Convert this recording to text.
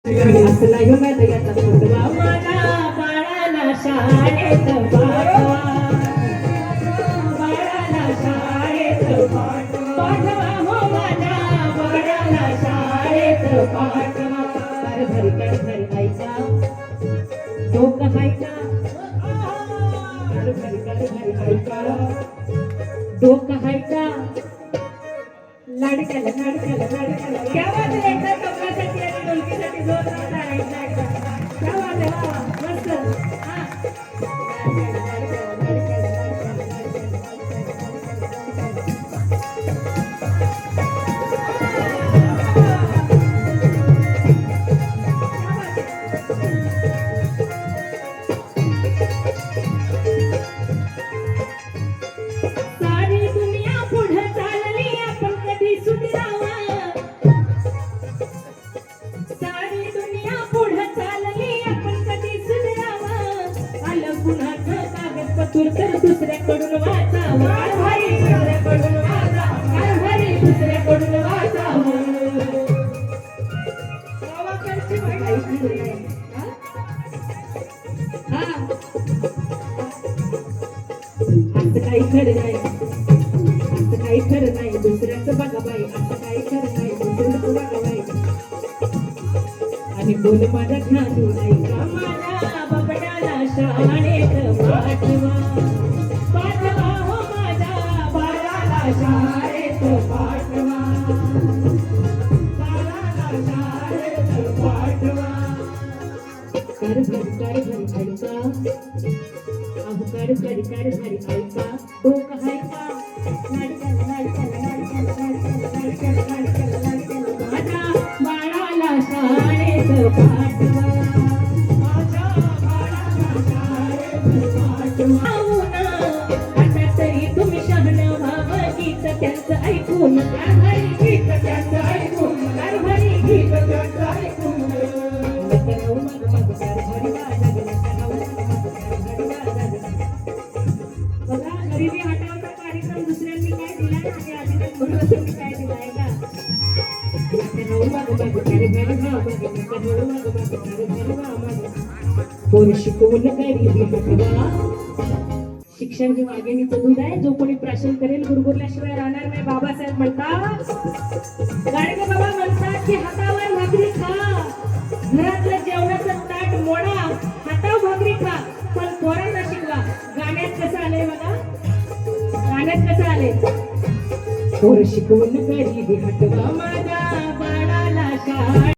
असला हृदयाचा फुटवा माझ्या बाळाला शाळेत पाठवा, बाळाला शाळेत पाठवा, हो माझ्या बाळाला शाळेत पाठवा. कर भरी ऐका डोकं ऐका, कर भरी ऐका डोकं ऐका. लाडक्याला क्या बात आहे. एकदा तबलासाठी आणि ढोलकीसाठी जोरदार टाळ्या एकदा. क्या बात आहे, वा मस्त. हा सारी दुनिया पुढे चालली आपण कधी सुधरावा, सारी दुनिया पुढे चालली आपण कधी सुधरावा. आलं कुणाचं कागदपत्र तर दुसऱ्याकडून वाचावा, भारी दुसऱ्याकडून वाचावा, भारी दुसऱ्याकडून वाचावा. गावाकडची बाई असं काही खरं नाही, असं काही खरं नाही. दुसऱ्याचं बघा बाई, असं काही खरं नाही. दुसऱ्याचं बघा बाई. आणि बोल माझा ठाणू ऐका, माझ्या बबड्याला शाळेत पाठवा, पाठवा, हो माझ्या बाळाला शाळेत पाठवा, बाळाला शाळेत पाठवा. कर भरी ऐका, अहो कर भरी ऐका डोकं ऐका. माझ्या बाळाला शाळेत पाठवा, माझ्या बाळाला शाळेत पाठवा. आता तरी तुम्ही शहाणं व्हावं, गीत त्यांचं ऐकून, गीत त्यांचं ऐकून, गीत त्यांचं ऐकून. बघा गरिबी हटावचा कार्यक्रम दुसऱ्यांनी काय दिला आणि आधी गुरुवारी काय दिलाय का. कोण शिकवून गरिबी हटवा. शिक्षण हे वाघिणीचं दूध आहे, जो कोणी प्राशन करेल गुरगुरल्याशिवाय राहणार नाही. बाबासाहेब म्हणतात, गाडगे बाबा म्हणतात की हातावर भाकरी खा, घरातलं जेवणाचं ताट मोडा, हातावर भाकरी खा, पण पोरांना शिकवा. गाण्यात कसं आलंय बघा, गाण्यात कसं आलंय, पोर शिकवून गरिबी हटवा, माझ्या बाळाला शाळेत